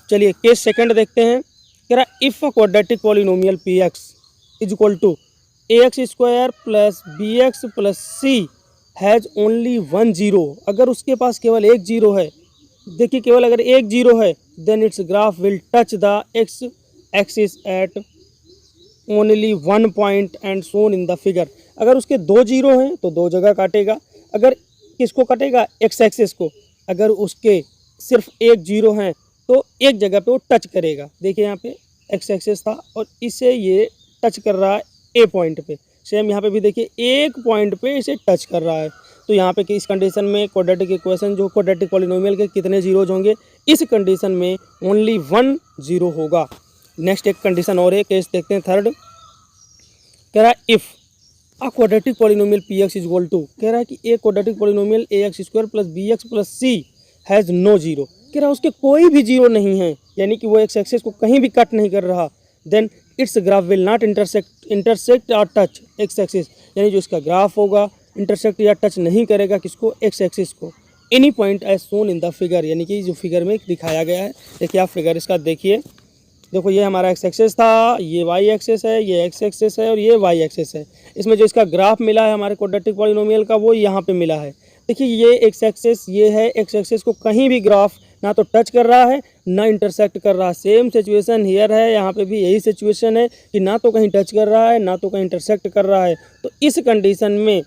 चलिए केस सेकंड देखते हैं। कह रहा if a quadratic polynomial p x is equal to a x square plus b x plus c has only 1 zero. अगर उसके पास केवल एक जीरो है, देखिए केवल अगर एक जीरो है, then its graph will touch the x axis at only 1 point and shown in the figure. अगर उसके 2 जीरो हैं तो 2 जगह काटेगा। अगर किसको काटेगा? एक्स एक्सिस को। अगर उसके सिर्फ एक जीरो हैं तो एक जगह पे वो टच करेगा। देखिए यहाँ पे एक्स एक्सिस था और इसे ये टच कर रहा है ए पॉइंट पे। सेम यहाँ पे भी देखिए एक पॉइंट पे इसे टच कर रहा है। तो यहाँ पे कि इस कंडीशन में क्वाड्रेटिक इक्वेशन जो क्वाड्रेटिक पॉलिनोमियल के कितने जीरोज होंगे? इस कंडीशन में ओनली 1 जीरो होगा। नेक्स्ट एक कंडीशन और है, केस देखते हैं थर्ड। कह रहा है if a quadratic polynomial p x is equal to, कह रहा है कि एक quadratic polynomial a x square plus b x plus c has no zero. कह रहा है उसके कोई भी जीरो नहीं है, यानी कि वो एक्स एक्सिस को कहीं भी कट नहीं कर रहा। Then its graph will not intersect और टच एक्स एक्सिस, यानी जो इसका ग्राफ होगा इंटरसेक्ट या टच नहीं करेगा किसको? एक्स एक्सिस को। Any point as shown in the figure, यानी कि जो फिगर में दिखाया गया है। देखिए आप फिगर इसका देखिए, देखो ये हमारा एक्स एक्सिस था, ये वाई एक्सिस है, ये एक्स एक्सिस है और ये वाई एक्सिस है। इसमें जो इसका ग्राफ मिला है हमारे क्वाड्रेटिक पॉलिनोमियल का, वो यहाँ पे मिला है। देखिए ये एक्स एक्सिस, ये है एक्स एक्सिस को कहीं भी ग्राफ ना तो टच कर रहा है ना इंटरसेक्ट कर रहा है। सेम सिचुएशन हियर है, यहाँ पे भी यही सिचुएशन है कि ना तो कहीं टच कर रहा है ना तो कहीं इंटरसेक्ट कर रहा है। तो इस कंडीशन में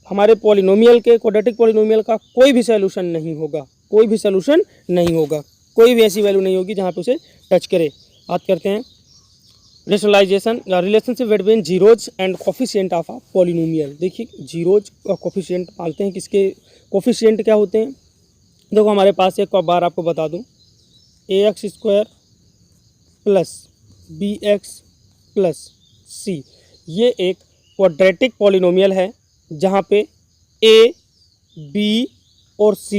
हमारे पॉलिनोमियल के, क्वाड्रेटिक पॉलिनोमियल का कोई भी सोल्यूशन नहीं होगा, कोई भी सोल्यूशन नहीं होगा, कोई भी ऐसी वैल्यू नहीं होगी जहाँ पे उसे टच करे। बात करते हैं rationalisation relationship between zeros and coefficient of a polynomial. देखिए जीरोज का कोफिशिएंट पालते हैं, किसके कोफिशिएंट क्या होते हैं। देखो हमारे पास एक बार आपको बता दूं, ax² plus bx plus c, ये एक क्वाड्रेटिक पॉलिनोमियल है जहाँ पे a, b और c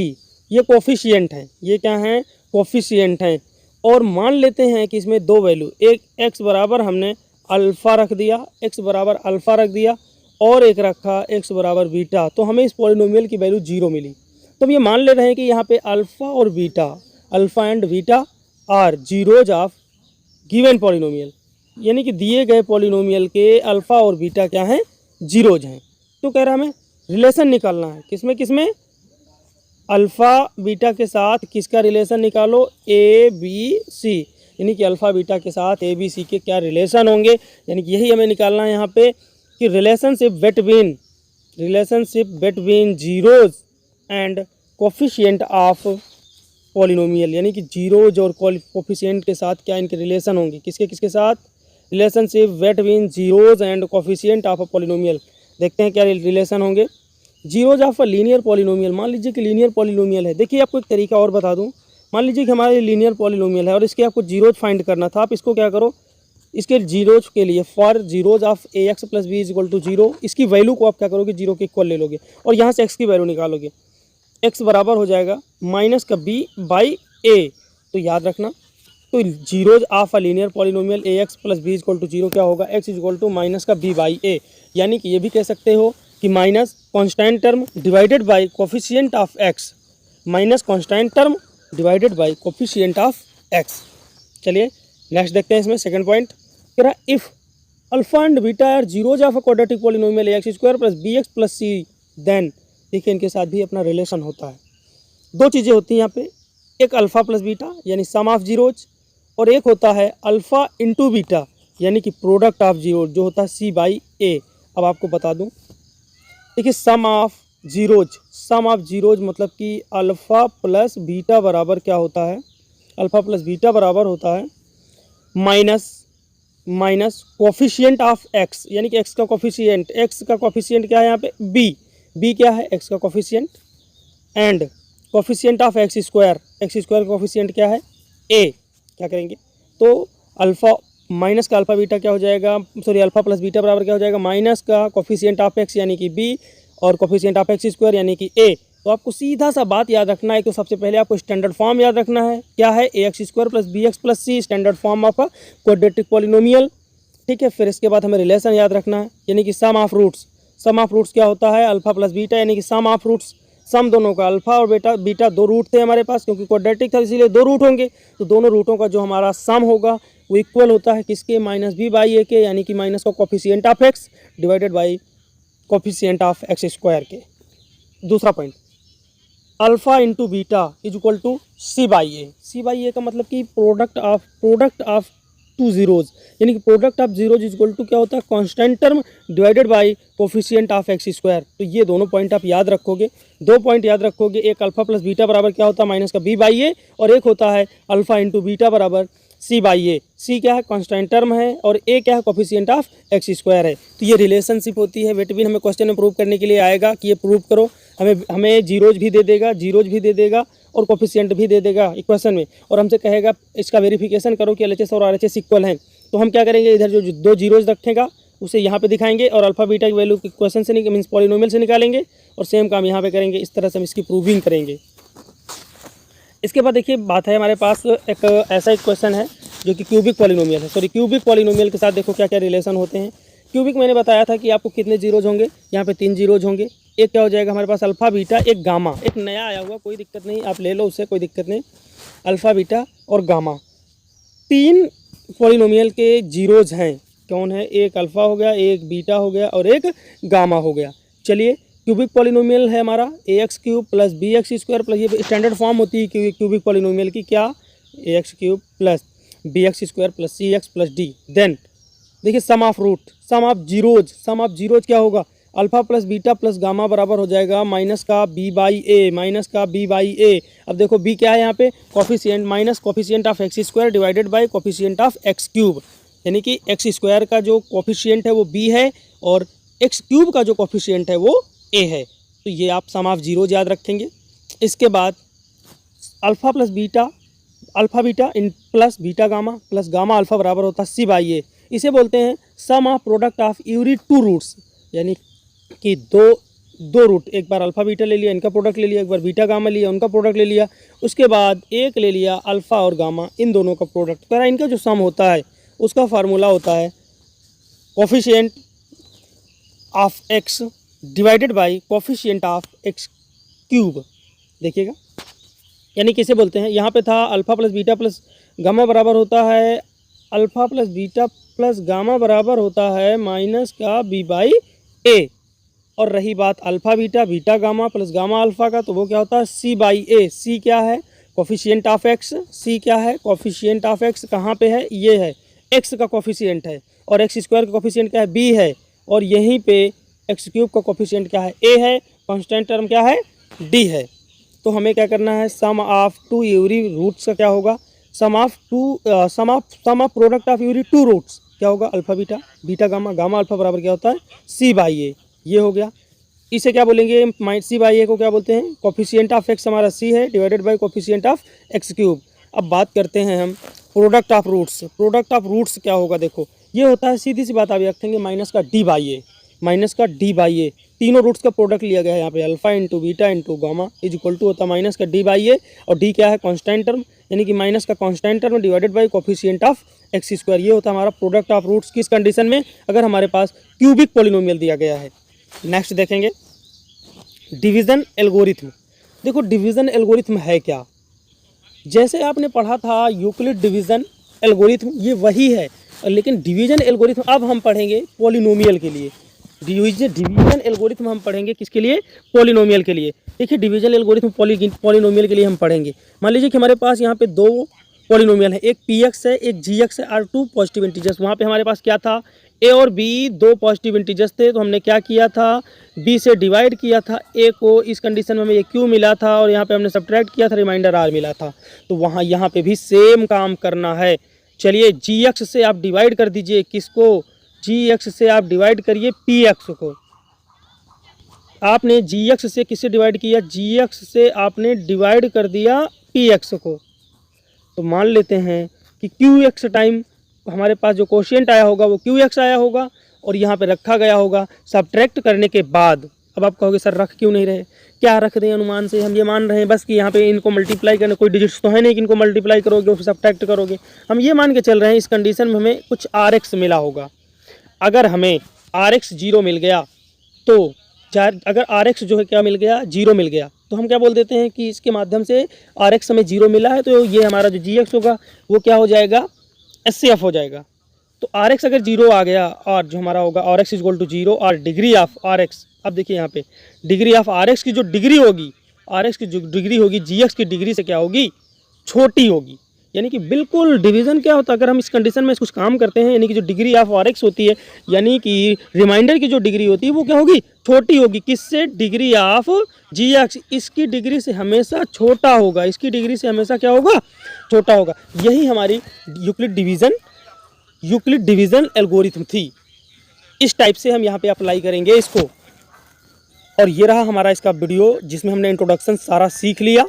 ये कोफिशिएंट हैं। ये क्या हैं? कोफिशिएंट हैं। और मान लेते हैं कि इसमें दो वैल्यू, एक x बराबर हमने अल्फ़ा रख दिया, x बराबर अल्फ़ा रख दिया, और एक रखा x बराबर बीटा, तो हमें इस पॉलिनोमियल की वैल्यू 0 मिली। तो हम ये मान ले रहे हैं कि यहाँ पे अल्फ़ा और beta, alpha and beta are zeros of given polynomial, यानी कि दिए गए पॉलिनोमियल के अल्फ़ा और बीटा क्या हैं? जीरोज हैं। तो कह रहा हमें रिलेशन निकालना है, किसमें अल्फ़ा बीटा के साथ किसका रिलेशन निकालो? ए बी सी, यानी कि अल्फ़ा बीटा के साथ ए बी सी के क्या रिलेशन होंगे, यानी कि यही हमें निकालना है यहाँ पे कि relationship between zeros and coefficient of polynomial, यानी कि जीरोज और कोफिशिएंट के साथ क्या इनके रिलेशन होंगे, किसके साथ? Relationship between zeros and coefficient of a polynomial. देखते हैं क्या रिलेशन होंगे। Zeros of a linear polynomial, मान लीजिए कि लीनियर पॉलिनोमियल है। देखिए आपको एक तरीका और बता दूं, मान लीजिए कि हमारे लीनियर पॉलिनोमियल है और इसके आपको जीरोज फाइंड करना था। आप इसको क्या करो, इसके जीरोज के लिए for zeros of a x plus b is equal to 0, इसकी वैल्यू को आप क्या करोगे? 0 के इक्वल ले लोगे और यहाँ से x की वैल्यू निकालोगे। x बराबर हो जाएगा माइनस का b बाई ए। तो याद रखना, तो zeros of a linear polynomial a x plus b is equal to 0 क्या होगा? x is equal to minus का b बाई ए, यानी कि ये भी कह सकते हो कि minus constant term divided by coefficient of x, minus constant term divided by coefficient of x। चलिए नेक्स्ट देखते हैं। इसमें सेकंड पॉइंट कह रहा if alpha and beta are zeros of a quadratic polynomial ax² plus bx plus c, then देखिए इनके साथ भी अपना रिलेशन होता है। दो चीज़ें होती हैं यहाँ पे, एक अल्फ़ा प्लस बीटा यानी सम ऑफ जीरोज, और एक होता है अल्फ़ा इंटू बीटा यानी कि प्रोडक्ट ऑफ जीरोज जो होता है c बाई ए। अब आपको बता दूं, देखिए सम ऑफ जीरोज मतलब कि अल्फ़ा प्लस बीटा बराबर क्या होता है? अल्फ़ा प्लस बीटा बराबर होता है माइनस कोफिशिएंट ऑफ x, यानी कि x का कोफिशिएंट क्या है यहाँ पे? b क्या है? x का coefficient, and coefficient of x² का कोफिशिएंट क्या है? a। क्या करेंगे? तो अल्फ़ा माइनस का अल्फ़ा बीटा क्या हो जाएगा, सॉरी अल्फ़ा प्लस बीटा बराबर क्या हो जाएगा? माइनस का कोफिशिएंट ऑफ x यानी कि b और कोफिशिएंट ऑफ x² यानी कि a। तो आपको सीधा सा बात याद रखना है। तो सबसे पहले आपको स्टैंडर्ड फॉर्म याद रखना है, क्या है? ax² plus bx plus c, standard form of a quadratic polynomial. ठीक है, फिर इसके बाद हमें रिलेशन याद रखना है, यानी कि सम ऑफ रूट्स क्या होता है? अल्फ़ा प्लस बीटा, यानी कि सम ऑफ रूट्स, सम दोनों का, अल्फ़ा और बीटा दो रूट थे हमारे पास, क्योंकि क्वाड्रेटिक था इसीलिए दो रूट होंगे, तो दोनों रूटों का जो हमारा सम होगा वो इक्वल होता है किसके? माइनस b बाई ए के, यानी कि माइनस का coefficient of x divided by coefficient of x² के। दूसरा point, alpha into beta is equal to c by a का मतलब कि प्रोडक्ट ऑफ टू जीरोज, यानी कि product of zeros is equal to क्या होता है? Constant term divided by coefficient of x²। तो ये दोनों पॉइंट आप याद रखोगे, दो पॉइंट याद रखोगे, एक अल्फा प्लस बीटा बराबर क्या होता है? माइनस का b बाई ए, और एक होता है अल्फा इंटू बीटा बराबर c बाई ए। c क्या है? कांस्टेंट टर्म है, और a क्या है? कोफिशिएंट ऑफ x² है। तो ये रिलेशनशिप होती है बिटवीन, हमें क्वेश्चन में प्रूव करने के लिए आएगा कि ये प्रूव करो, हमें जीरोज भी दे देगा और कोफिशिएंट भी दे देगा इक्वेशन में, और हमसे कहेगा इसका वेरिफिकेशन करो कि LHS और RHS इक्वल हैं। तो हम क्या करेंगे, इधर जो दो जीरोज रखेगा उसे यहाँ पे दिखाएंगे और अल्फा बीटा की वैल्यू क्वेश्चन से मीन्स पॉलिनोमियल से निकालेंगे, और सेम काम यहाँ पे करेंगे। इस तरह से हम इसकी प्रूविंग करेंगे। इसके बाद देखिए बात है, हमारे पास एक ऐसा एक क्वेश्चन है जो कि क्यूबिक पॉलिनोमियल है। सॉरी, क्यूबिक पॉलिनोमियल के साथ देखो क्या क्या रिलेशन होते हैं। क्यूबिक मैंने बताया था कि आपको कितने जीरोज होंगे, यहाँ पे 3 जीरोज होंगे। एक क्या हो जाएगा हमारे पास? अल्फ़ा बीटा, एक गामा, एक नया आया हुआ, कोई दिक्कत नहीं, आप ले लो उससे, कोई दिक्कत नहीं। अल्फ़ा बीटा और गामा 3 पॉलिनोमियल के जीरोज हैं। कौन है? एक अल्फ़ा हो गया, एक बीटा हो गया और एक गामा हो गया। चलिए, क्यूबिक पॉलिनोमियल है हमारा ax³ प्लस bx² प्लस, ये स्टैंडर्ड फॉर्म होती है क्यूबिक पॉलिनोमियल की, क्या? ax³ plus bx² plus cx plus d। Then देखिए सम ऑफ जीरोज क्या होगा? Alpha plus beta plus gamma बराबर हो जाएगा माइनस का b बाई ए। अब देखो b क्या है यहाँ पे? Coefficient, minus coefficient of x² divided by coefficient of x³, यानी कि एक्स स्क्वायर का जो कोफिशिएंट है वो बी है और एक्स क्यूब का जो कोफिशिएंट है वो ए है। तो ये आप सम ऑफ जीरोज याद रखेंगे। इसके बाद alpha plus beta, alpha beta इन plus beta gamma plus gamma alpha बराबर होता है सी बाई ए। इसे बोलते हैं sum of product of every two roots, यानी कि दो रूट, एक बार अल्फ़ा बीटा ले लिया इनका प्रोडक्ट ले लिया, एक बार बीटा गामा लिया उनका प्रोडक्ट ले लिया, उसके बाद एक ले लिया अल्फ़ा और गामा इन दोनों का प्रोडक्ट करा, इनका जो सम होता है उसका फार्मूला होता है coefficient of x divided by coefficient of x cube. देखिएगा, यानी किसे बोलते हैं, यहाँ पे था alpha plus beta plus gamma बराबर होता है, alpha plus beta plus gamma बराबर होता है माइनस का बी बाई ए। और रही बात alpha beta beta gamma plus gamma alpha का, तो वो क्या होता है सी बाई ए। सी क्या है, कोफिशिएंट ऑफ एक्स। सी क्या है, कोफिशिएंट ऑफ एक्स कहाँ पे है, ये है, एक्स का कोफिशिएंट है, और एक्स स्क्वायर का कोफिशिएंट क्या है, बी है, और यहीं पे एक्स क्यूब का कोफिशिएंट क्या है, ए है, कांस्टेंट टर्म क्या है, डी है। तो हमें क्या करना है, sum of two every roots का क्या होगा, sum of product of every two roots क्या होगा, alpha beta beta gamma gamma alpha बराबर क्या होता है सी बाई ए। ये हो गया। इसे क्या बोलेंगे, सी बाई ए को क्या बोलते हैं, कोफिशिएंट ऑफ एक्स हमारा सी है divided by coefficient of x cube. अब बात करते हैं हम product of roots. Product of roots क्या होगा, देखो ये होता है, सीधी सी बात आप रखेंगे, माइनस का डी बाई ए, माइनस का डी बाई ए, तीनों रूट्स का प्रोडक्ट लिया गया है यहाँ पे, alpha into beta into gamma is equal to होता है माइनस का डी बाई ए, और डी क्या है कांस्टेंट टर्म, यानी कि माइनस का constant term divided by coefficient of x square. ये होता है हमारा प्रोडक्ट ऑफ रूट्स, किस कंडीशन में, अगर हमारे पास क्यूबिक पॉलिनोमियल दिया गया है। नेक्स्ट देखेंगे डिवीज़न एल्गोरिथम। देखो डिवीज़न एल्गोरिथम है क्या, जैसे आपने पढ़ा था यूक्लिड डिवीज़न एल्गोरिथम, ये वही है, लेकिन डिवीज़न एल्गोरिथम अब हम पढ़ेंगे पॉलिनोमियल के लिए। डिवीज़न एल्गोरिथम हम पढ़ेंगे किसके लिए, पॉलिनोमियल के लिए। देखिए डिवीज़न एल्गोरिथम पॉलिनोमियल के लिए हम पढ़ेंगे। मान लीजिए कि हमारे पास यहाँ पे दो पॉलिनोमियल है, एक पी एक्स है एक जी एक्स है और टू पॉजिटिव इंटीजर्स। वहाँ पे हमारे पास क्या था, ए और बी दो पॉजिटिव इंटीजर्स थे, तो हमने क्या किया था, बी से डिवाइड किया था ए को, इस कंडीशन में हमें ये क्यू मिला था, और यहाँ पे हमने सब्ट्रैक्ट किया था, रिमाइंडर आर मिला था। तो वहाँ यहाँ पे भी सेम काम करना है। चलिए जी एक्स से आप डिवाइड कर दीजिए किसको, जी एक्स से आप डिवाइड करिए पी एक्स को। आपने जी एक्स से किससे डिवाइड किया, जी एक्स से आपने डिवाइड कर दिया पी एक्स को। तो मान लेते हैं कि क्यू एक्स टाइम हमारे पास जो कोशिएंट आया होगा वो क्यू एक्स आया होगा, और यहाँ पे रखा गया होगा। सब्ट्रैक्ट करने के बाद अब आप कहोगे सर रख क्यों नहीं रहे, क्या रख दें अनुमान से, हम ये मान रहे हैं बस कि यहाँ पे इनको मल्टीप्लाई करना, कोई डिजिट्स तो है नहीं कि इनको मल्टीप्लाई करोगे और सब्ट्रैक्ट करोगे। हम ये मान के चल रहे हैं इस कंडीशन में हमें कुछ आर एक्स मिला होगा। अगर हमें आर एक्स जीरो मिल गया, तो अगर आर एक्स जो है क्या मिल गया, जीरो मिल गया, तो हम क्या बोल देते हैं कि इसके माध्यम से आर एक्स हमें जीरो मिला है, तो ये हमारा जो जी एक्स होगा वो क्या हो जाएगा, एस सी एफ हो जाएगा। तो आर एक्स अगर जीरो आ गया, और जो हमारा होगा r x is equal to zero, और डिग्री ऑफ आर एक्स, अब देखिए यहाँ पे डिग्री ऑफ आर एक्स की जो डिग्री होगी, आर एक्स की जो डिग्री होगी जी एक्स की डिग्री से क्या होगी, छोटी होगी। यानी कि बिल्कुल डिवीज़न क्या होता है, अगर हम इस कंडीशन में कुछ काम करते हैं, यानी कि जो डिग्री ऑफ आर एक्स होती है, यानी कि रिमाइंडर की जो डिग्री होती है वो क्या होगी, छोटी होगी। किससे, डिग्री ऑफ जी एक्स, इसकी डिग्री से हमेशा छोटा होगा, इसकी डिग्री से हमेशा क्या होगा, छोटा होगा। यही हमारी यूक्लिड डिवीज़न एल्गोरिथम थी। इस टाइप से हम यहाँ पे अप्लाई करेंगे इसको। और ये रहा हमारा इसका वीडियो, जिसमें हमने इंट्रोडक्शन सारा सीख लिया,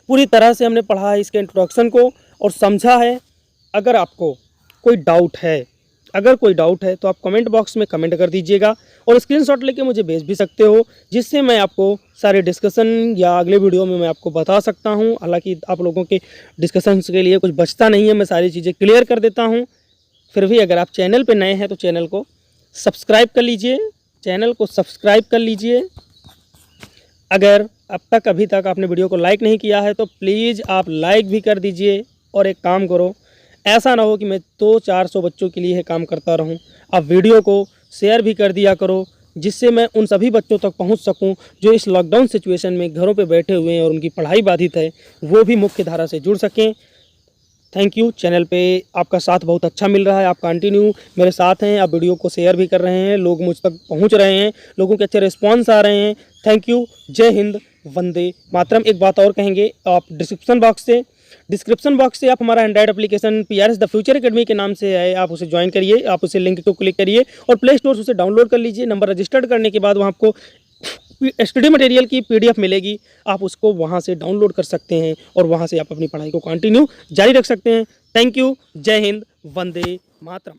पूरी तरह से हमने पढ़ा है इसके इंट्रोडक्शन को और समझा है। अगर आपको कोई डाउट है, तो आप कमेंट बॉक्स में कमेंट कर दीजिएगा, और स्क्रीनशॉट लेके मुझे भेज भी सकते हो, जिससे मैं आपको सारे डिस्कशन या अगले वीडियो में मैं आपको बता सकता हूं। हालांकि आप लोगों के डिस्कशन के लिए कुछ बचता नहीं है, मैं सारी चीज़ें क्लियर कर देता हूं। फिर भी अगर आप चैनल पर नए हैं तो चैनल को सब्सक्राइब कर लीजिए। अगर अभी तक आपने वीडियो को लाइक नहीं किया है तो प्लीज़ आप लाइक भी कर दीजिए। और एक काम करो, ऐसा ना हो कि मैं 200-400 बच्चों के लिए काम करता रहूं, आप वीडियो को शेयर भी कर दिया करो, जिससे मैं उन सभी बच्चों तक पहुंच सकूं जो इस लॉकडाउन सिचुएशन में घरों पे बैठे हुए हैं और उनकी पढ़ाई बाधित है, वो भी मुख्य धारा से जुड़ सकें। Thank you. चैनल पे आपका साथ बहुत अच्छा मिल रहा है, आप कंटिन्यू मेरे साथ हैं, आप वीडियो को शेयर भी कर रहे हैं, लोग मुझ तक पहुंच रहे हैं, लोगों के अच्छे रिस्पांस आ रहे हैं। Thank you. जय हिंद, वंदे मातरम। एक बात और कहेंगे, आप डिस्क्रिप्शन बॉक्स से डिस्क्रिप्शन बॉक्स से आप हमारा Android application PRS the future academy के नाम से है, आप उसे ज्वाइन करिए, आप उसे लिंक को क्लिक करिए और प्ले स्टोर से उसे डाउनलोड कर लीजिए। नंबर रजिस्टर्ड करने के बाद वहाँ आपको स्टडी मटेरियल की PDF मिलेगी, आप उसको वहाँ से डाउनलोड कर सकते हैं और वहाँ से आप अपनी पढ़ाई को कंटिन्यू जारी रख सकते हैं। Thank you. जय हिंद। वंदे मातरम।